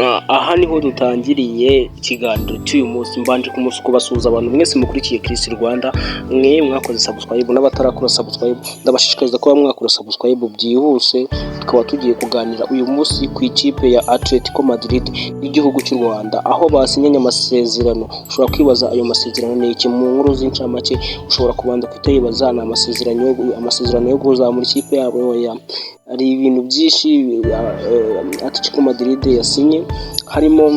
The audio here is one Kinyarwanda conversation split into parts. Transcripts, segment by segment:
Aha niho dutangiriye ikiganiro cy'uyu munsi. Mbanje kubasuhuza abantu mwese mukurikiye Chris Rwanda, mwe mwakoze subscribe n'abatarakora subscribe, ndabashishikariza kuba mwakora subscribe byihuse. Tukaba tugiye kuganira uyu munsi ku ikipe ya Atletico Madrid y'igihugu cy'u Rwanda, aho basinyanye amasezerano. Ushobora kwibaza ayo masezerano ni iki? Mu nkuru z'incamake ushobora kubanza kwibaza ni amasezerano yo kuzamura ikipe yabo. Hari ibintu byinshi Atletico Madrid yasinye, harimo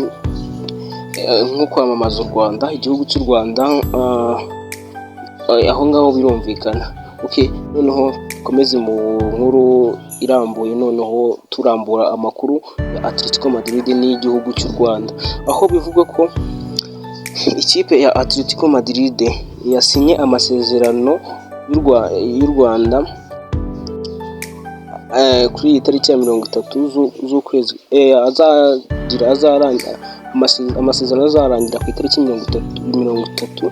nko kwamamaza u Rwanda, igihugu cy'u Rwanda, aho ngaho birumvikana. Noneho komeze mu nkuru irambuye, noneho turambura amakuru ya Atletico Madrid n'igihugu cy'u Rwanda, aho bivugwa ko ikipe ya Atletico Madrid yasinye amasezerano y'u Rwanda kuri iyi tariki ya 30 z'ukwezi amasezerano azarangira ku itariki 30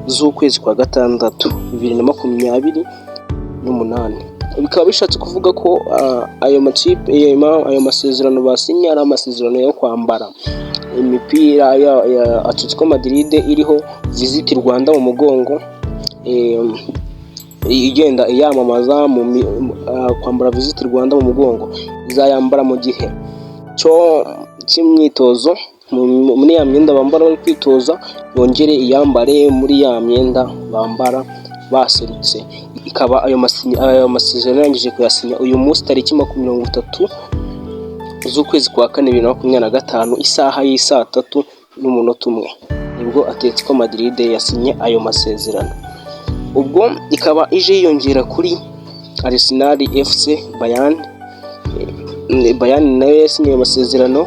z'ukwezi kwa gatandatu 2028. Bikaba bishatse kuvuga ko ayo masezerano basinye ari amasezerano yo kwambara imipira ya Atletico Madrid iriho Visit Rwanda mu mugongo, igenda iyamamaza kwambara Visit Rwanda mu mugongo. Izayambara mu gihe cy'imyitozo, muri ya myenda bambara bari kwitoza, yongere iyambare muri ya myenda bambara baserutse. Ikaba ayo masezerano yarangije kuyasinya uyu munsi tariki 30 z'ukwezi kwa 4 2025 isaha y'isa 3:01 nibwo Atletico Madrid yasinye ayo masezerano. Ubwo ikaba ije yiyongera kuri Arsenal FC, Bayern nayo yasinye amasezerano,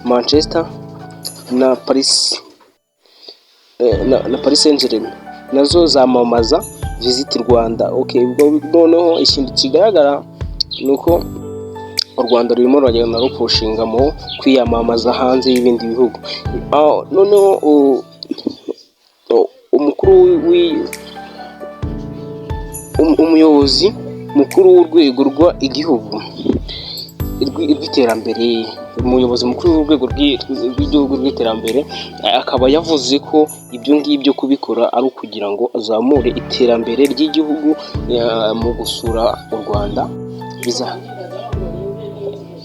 Manchester na Paris Saint-Germain nazo zamamaza Visit Rwanda. Ubwo noneho ikintu kigaragara nuko u Rwanda rurimo ruragenda rupushinga mu kwiyamamaza hanze y'ibindi bihugu. Noneho umuyobozi mukuru w'urwego rw'igihugu rw'iterambere, umuyobozi mukuru w'urwego rw'igihugu rw'iterambere, akaba yavuze ko ibyo ngibyo kubikora ari ukugira ngo azamure iterambere ry'igihugu mu gusura u Rwanda.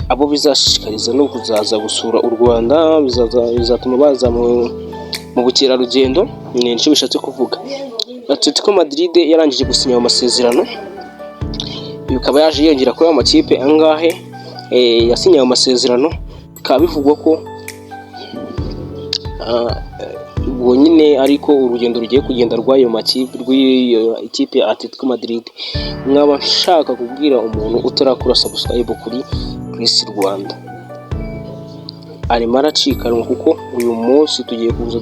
Abo bizashishikariza no kuzaza gusura u Rwanda, bizatuma baza mu bukerarugendo. Nicyo bishatse kuvuga. Atletico Madrid yarangije gusinya amasezerano, bikaba yaje yongera kuri amakipe angahe yasinye amasezerano. Bikaba bivugwa ko ubwo nyine ariko urugendo rugiye kugenda rw'ayo makipe ikipe ya Atletico Madrid. Mwaba nshaka kubwira umuntu utarakora subscribe kuri Chris Rwanda, arimo aracikanwa, kuko uyu munsi tugiye kuza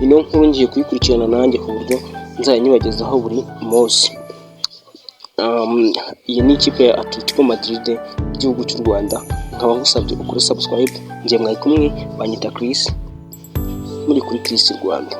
ino nkuru ngiye kuyikurikirana nanjye ku buryo nzajya nyibagezaho buri munsi. Iyi ni ikipe ya Atletico Madrid igihugu cy'u Rwanda. Nkaba ngusabye ukore subscribe. Njye mwari kumwe, banyita Chris, muri kuri Chris Rwanda.